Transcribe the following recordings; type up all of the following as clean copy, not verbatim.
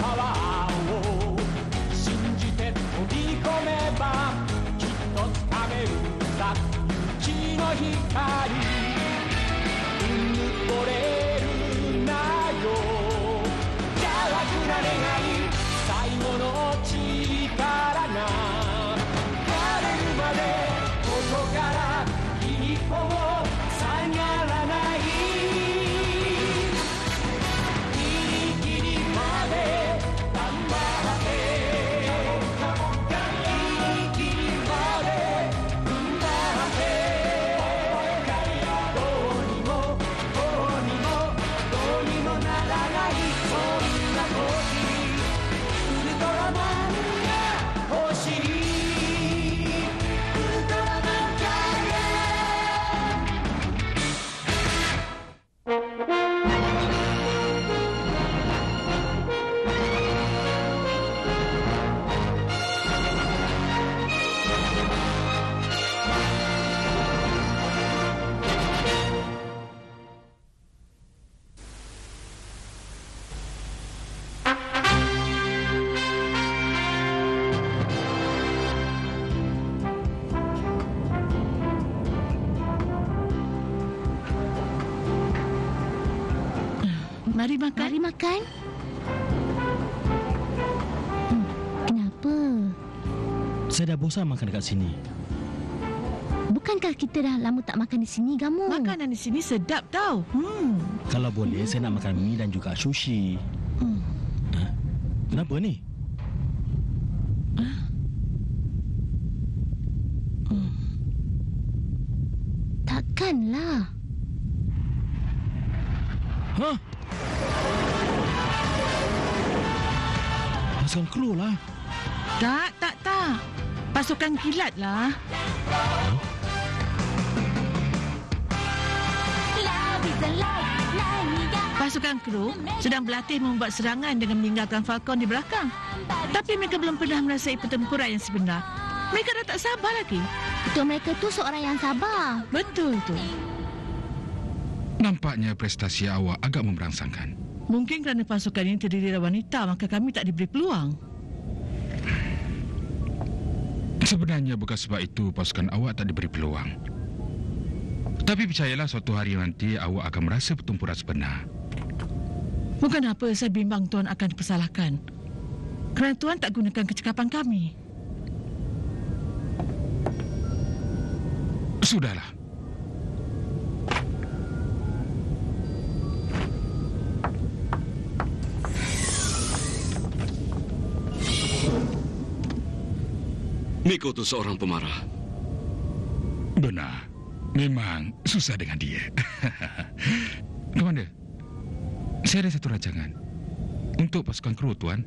パワーを信じて飛び込めばきっとつかめるんだ勇気の光うぬぼれるなよ邪悪な願い最後の力が枯れるまでここから一歩も下がらないギリギリまで頑張ってギリギリまで踏ん張ってどうにもこうにもどうにもならないそんな時ウルトラマンが欲しいウルトラマンキャリアMari makan. Mari makan. Kenapa? Saya dah bosan makan dekat sini. Bukankah kita dah lama tak makan di sini, Gamu? Makanan di sini sedap tau. Kalau boleh, saya nak makan mie dan juga sushi. Kenapa ni? Takkanlah. Hah? Pasukan kru lah. Tak. Pasukan kilat lah. Pasukan kru sedang berlatih membuat serangan dengan meninggalkan Falcon di belakang. Tapi mereka belum pernah merasai pertempuran yang sebenar. Mereka dah tak sabar lagi. Betul, mereka tu seorang yang sabar. Betul tu. Nampaknya prestasi awak agak memberangsangkan. Mungkin kerana pasukan ini terdiri dari wanita, maka kami tak diberi peluang. Sebenarnya bukan sebab itu pasukan awak tak diberi peluang. Tapi percayalah suatu hari nanti awak akan merasa pertempuran sebenar. Bukan apa saya bimbang Tuan akan dipersalahkan. Kerana Tuan tak gunakan kecekapan kami. Sudahlah. Miko tu seorang pemarah. Benar. Memang susah dengan dia. Komander, saya ada satu rancangan untuk pasukan kru, Tuan.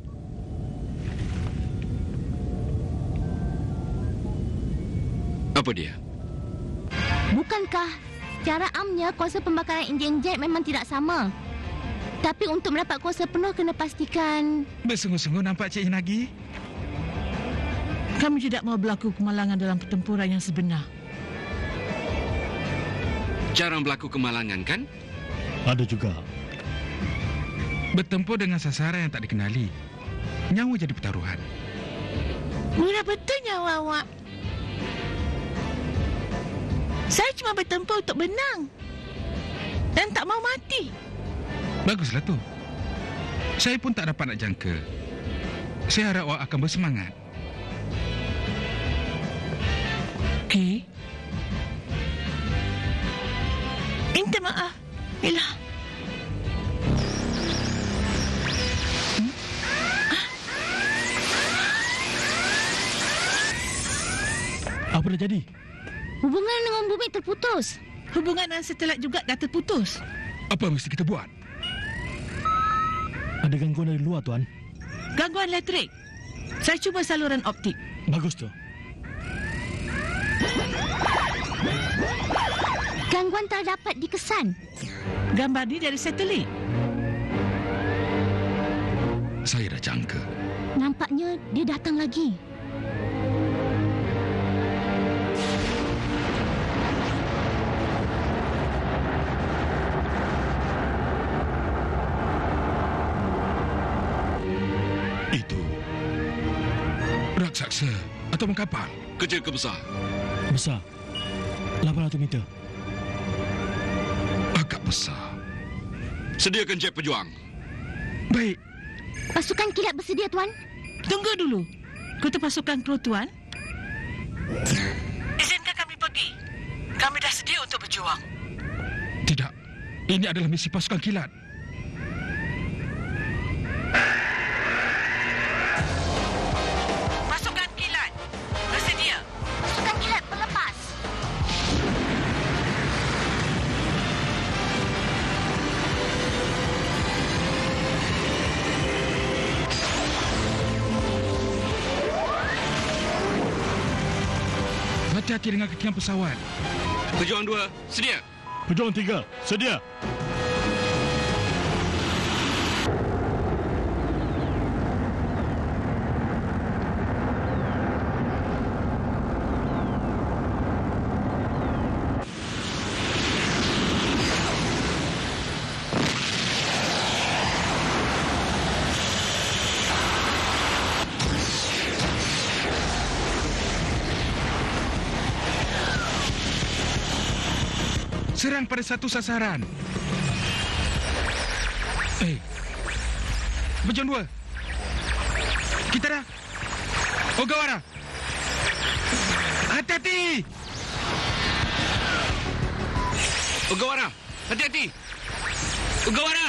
Apa dia? Bukankah cara amnya kuasa pembakaran enjin jet memang tidak sama? Tapi untuk mendapat kuasa penuh kena pastikan... Bersungguh-sungguh nampak Cik Nagi. Kami tidak mau berlaku kemalangan dalam pertempuran yang sebenar. Jarang berlaku kemalangan, kan? Ada juga. Bertempur dengan sasaran yang tak dikenali. Nyawa jadi pertaruhan. Murah betul nyawa awak. Saya cuma bertempur untuk menang. Dan tak mau mati. Baguslah tu. Saya pun tak dapat nak jangka. Saya harap awak akan bersemangat. Okey. Minta maaf. Bella. Apa dah jadi? Hubungan dengan bumi terputus. Hubungan dengan satelit juga dah terputus. Apa mesti kita buat? Ada gangguan dari luar, Tuan. Gangguan elektrik. Saya cuba saluran optik. Bagus tu. Gangguan terdapat dikesan. Gambar ni dari satelit. Saya dah jangka. Nampaknya dia datang lagi. Itu raksasa atau kapal? Kecil ke besar? Besar. 800 meter. Agak besar. Sediakan jet pejuang. Baik. Pasukan kilat bersedia, Tuan. Tunggu dulu. Ketua pasukan kru, Tuan. Izinkan kami pergi. Kami dah sedia untuk berjuang. Tidak. Ini adalah misi pasukan kilat. Pasukan kilat bersedia. Pasukan kilat berlepas. Hati-hati dengan kekian pesawat. Pejuang 2, sedia. Pejuang 3, sedia. Serang pada satu sasaran. Pejuang 2. Kita dah. Ogawara. Hati-hati. Ogawara, hati-hati. Ogawara.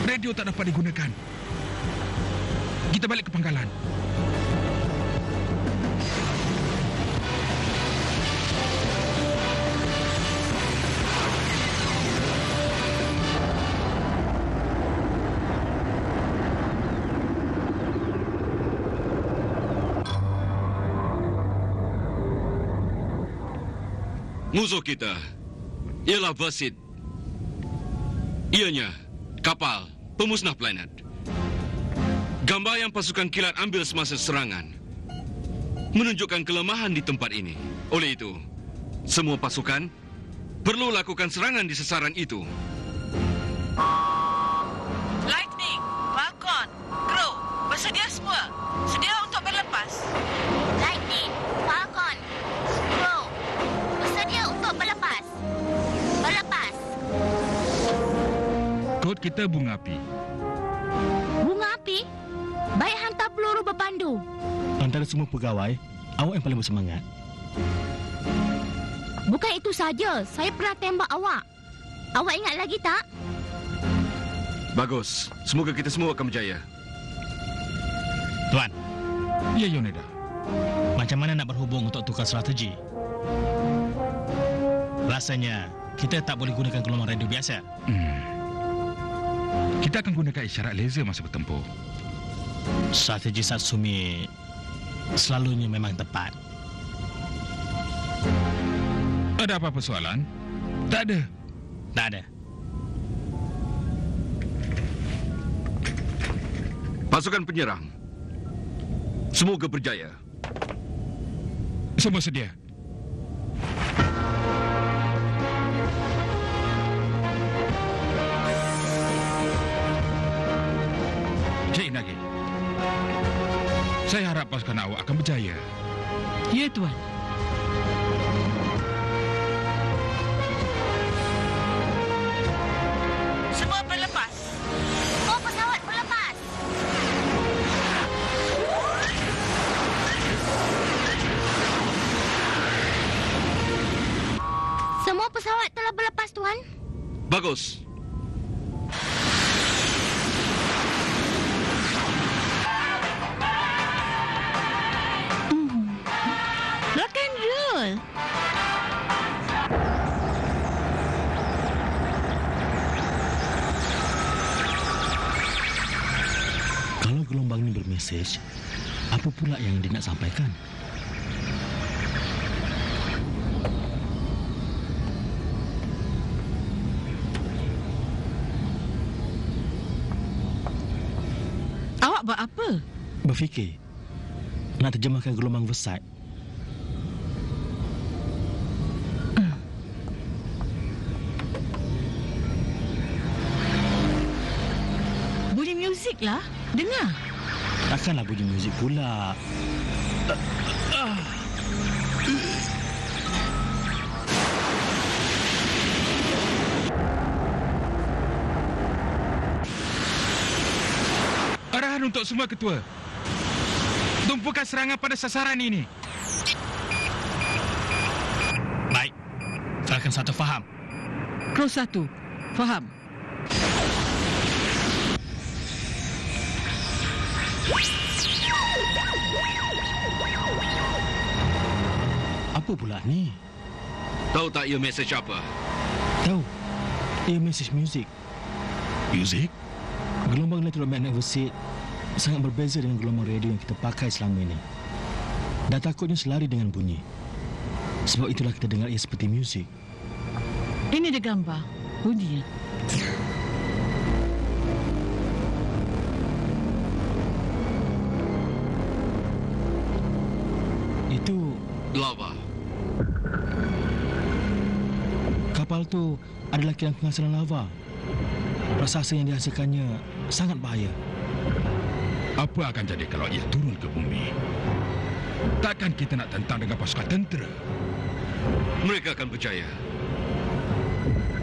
Radio tak dapat digunakan. Kita balik ke pangkalan. Musuh kita ialah Versid. Ianya kapal pemusnah planet. Gambar yang pasukan kilat ambil semasa serangan menunjukkan kelemahan di tempat ini. Oleh itu, semua pasukan perlu lakukan serangan di sasaran itu. Lightning, Falcon, kru, bersedia semua. Sedia untuk berlepas. Lightning, Falcon, kru, bersedia untuk berlepas. Berlepas. Kod kita bunga api. Bunga api? Baik hantar peluru berpandu. Antara semua pegawai, awak yang paling bersemangat. Bukan itu saja, saya pernah tembak awak. Awak ingat lagi tak? Bagus. Semoga kita semua akan berjaya. Tuan, Ya, Yoneda. macam mana nak berhubung untuk tukar strategi? Rasanya kita tak boleh gunakan gelombang radio biasa. Kita akan gunakan isyarat laser masa bertempur. Strategi Satsumi selalunya memang tepat. Ada apa-apa soalan? Tak ada. Tak ada. Pasukan penyerang, semoga berjaya. Semua sedia. Cik Nagi, saya harap pasukan awak akan berjaya. Ya, Tuan. Semua berlepas. Semua pesawat berlepas. Semua pesawat telah berlepas, Tuan. Bagus. Rock and roll. Kalau gelombang ini bermesej, apa pula yang dia nak sampaikan? Awak buat apa? Berfikir nak terjemahkan gelombang Versailles. Muzik lah. Dengar. Takkanlah bunyi muzik pula. Arahan untuk semua ketua. Tumpukan serangan pada sasaran ini. Baik. Falcon 1 faham. Kru 1, faham. Apa pula ni? Tahu tak ia mesej apa? Tahu. Ia mesej muzik. Muzik? Gelombang elektromagnetik sangat berbeza dengan gelombang radio yang kita pakai selama ini. Dan takutnya selari dengan bunyi. Sebab itulah kita dengar ia seperti muzik. Ini dia gambar. Bunyinya. Itu Lava. kapal tu adalah kilang penghasilan lava. Raksasa yang dihasilkannya sangat bahaya. Apa akan jadi kalau ia turun ke bumi? Takkan kita nak tentang dengan pasukan tentera? Mereka akan berjaya.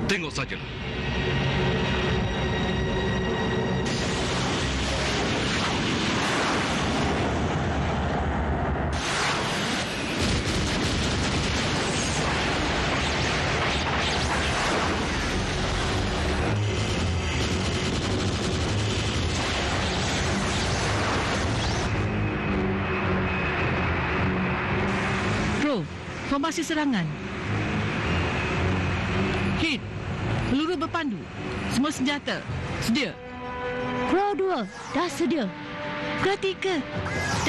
Tengok sajalah. Formasi serangan. Hit. Peluru berpandu. Semua senjata. Sedia. Crow 2, dah sedia. Crow 3,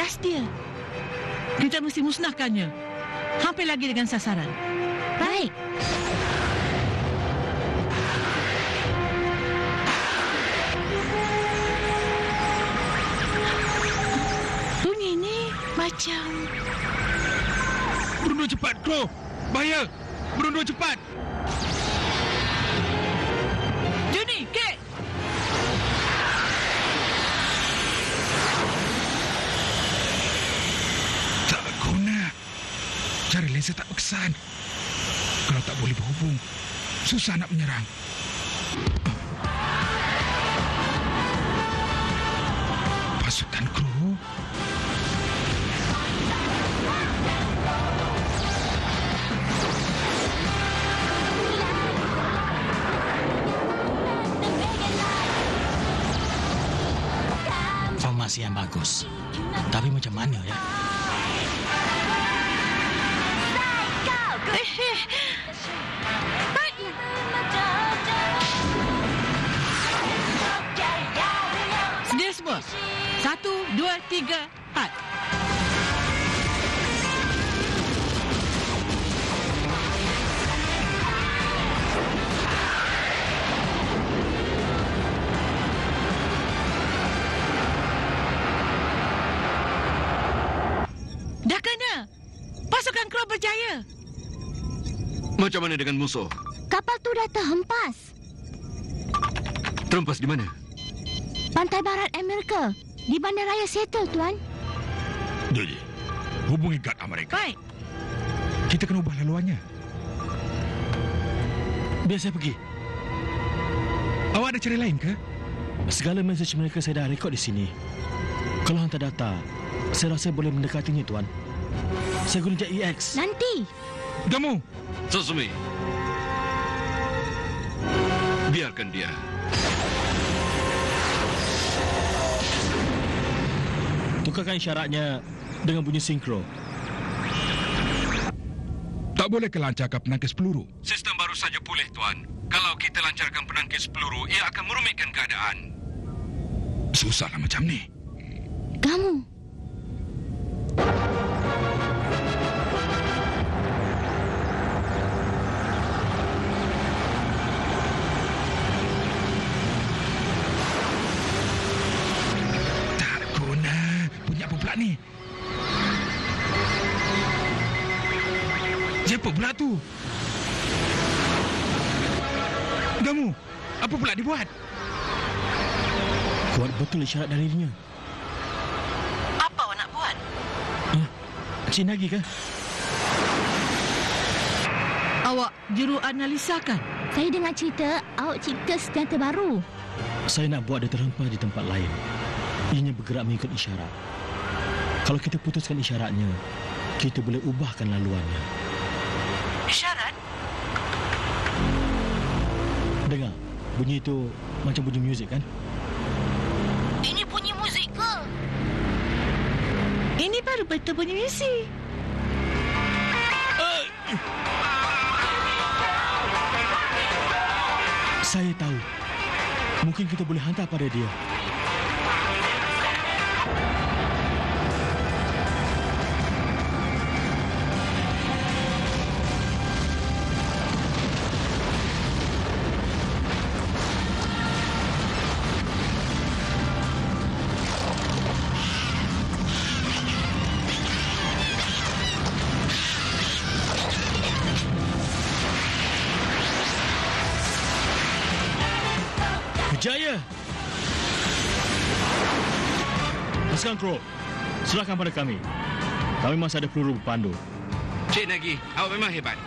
dah sedia. Kita mesti musnahkannya. Hampir lagi dengan sasaran. Baik. Bunyi ni macam... Berundur cepat, Crow! Bahaya! Berundur cepat! Juni, Kek! Tak guna. Cara laser tak berkesan. Kalau tak boleh berhubung, susah nak menyerang. Pasukan kru. Formasi yang bagus. Tapi macam mana ya? Sedia semua. 1, 2, 3, 4. Dah kena. Pasukan kru berjaya. Macam mana dengan musuh? Kapal tu dah terhempas. Terhempas di mana? Pantai barat Amerika. Di bandaraya Seattle, Tuan. Jadi, hubungi guard Amerika. Baik. Kita kena ubah laluannya. Biar saya pergi. Awak ada cara lain ke? Segala mesej mereka saya dah rekod di sini. Kalau hantar data, saya rasa boleh mendekatinya, Tuan. Saya guna jet EX. Nanti. Kamu! Sosumi. Biarkan dia. Tukarkan isyaratnya dengan bunyi sinkro. Tak boleh kelancarkan penangkis peluru. Sistem baru saja pulih, Tuan. Kalau kita lancarkan penangkis peluru, ia akan merumitkan keadaan. Susahlah macam ni. Kamu. Tak guna. Punya apa pula ni? Siapa pula tu? Kamu, apa pula dibuat? Kuat betul isyarat dari dirinya. Apa awak nak buat? Cik Nagi kan? Awak juru analisa kan? Saya dengar cerita awak cipta senjata baru. Saya nak buat dia terhempas di tempat lain. Ianya bergerak mengikut isyarat. Kalau kita putuskan isyaratnya, kita boleh ubahkan laluannya. Isyarat? Dengar, bunyi itu macam bunyi muzik kan? Ini bunyi muzik ke? Ini baru betul bunyi muzik. Saya tahu. Mungkin kita boleh hantar pada dia. Jaya! Pasukan Crow, serahkan pada kami. Kami masih ada peluru berpandu. Cik Nagi, awak memang hebat.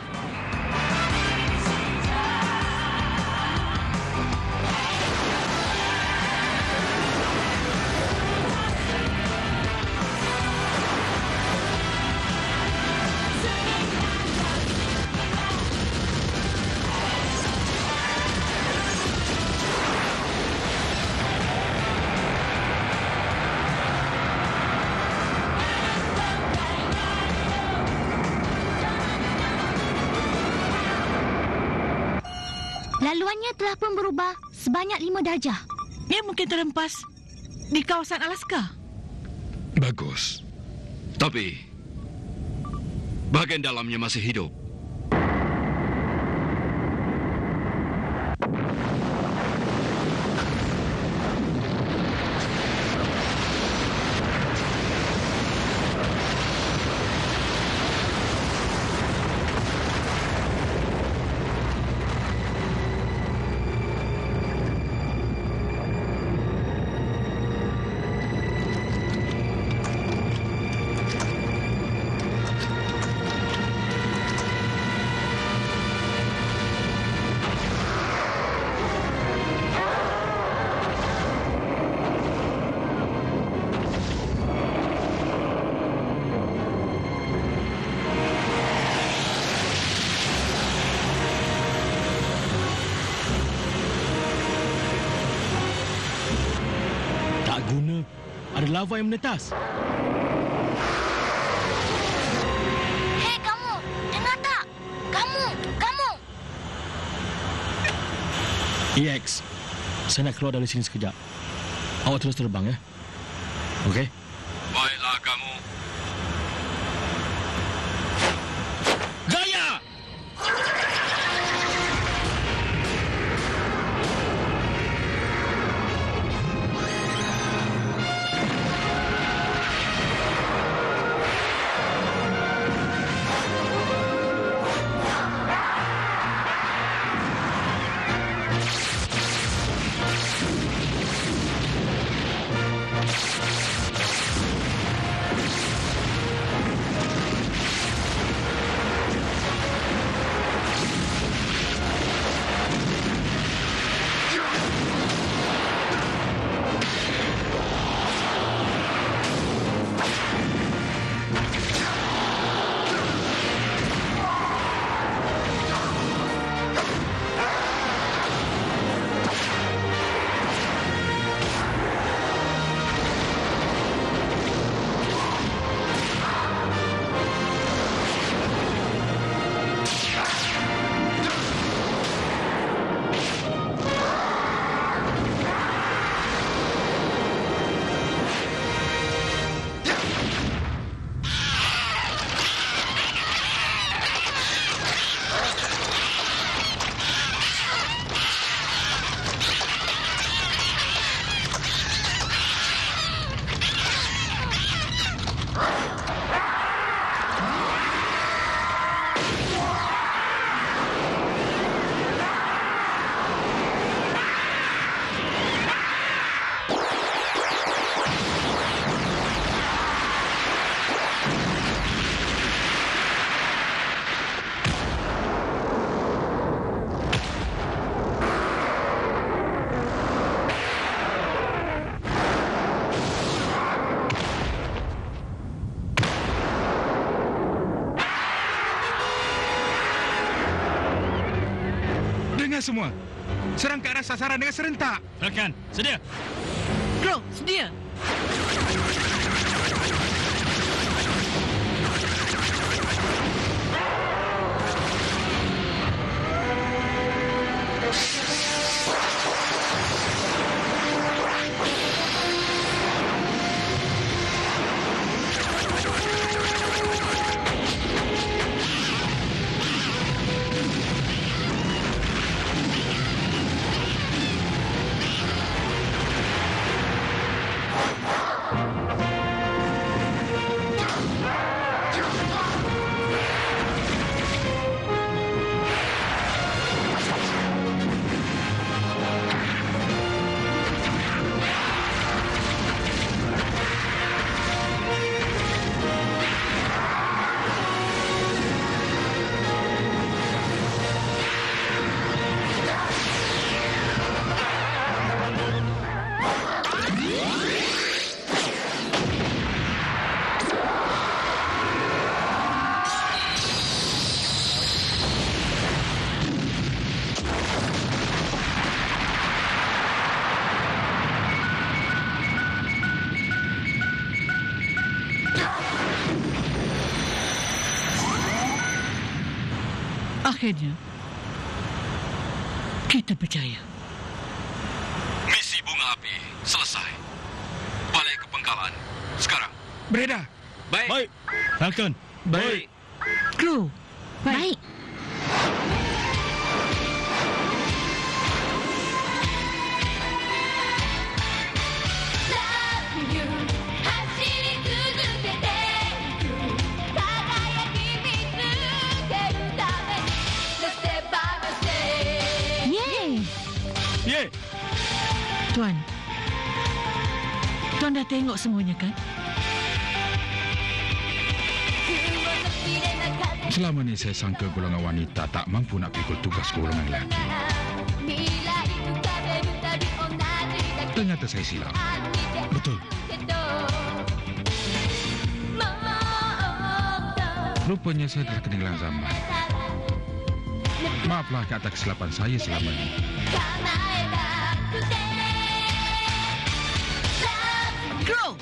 Laluannya telah pun berubah sebanyak 5 darjah. Dia mungkin terhempas di kawasan Alaska. Bagus. Tapi bahagian dalamnya masih hidup. Ada lava yang menetas. Hei kamu, dengar tak? Kamu. EX, saya nak keluar dari sini sekejap. Awak terus terbang ya. Okey? Baiklah kamu. Gaya! semua. Serang ke arah sasaran dengan serentak. Falcon, sedia. Crow, sedia. Akhirnya, kita berjaya. Misi bunga api selesai. Balik ke pangkalan. Sekarang. Beredar. Baik. Falcon. Baik. Crow, Baik. Ye. Tuan. Tuan dah tengok semuanya kan? Selama ni saya sangka golongan wanita tak mampu nak pikul tugas golongan lelaki. Ternyata saya silap. Betul. Rupanya saya telah ketinggalan zaman. Maaflah ke atas kesilapan saya selama ini. Crow!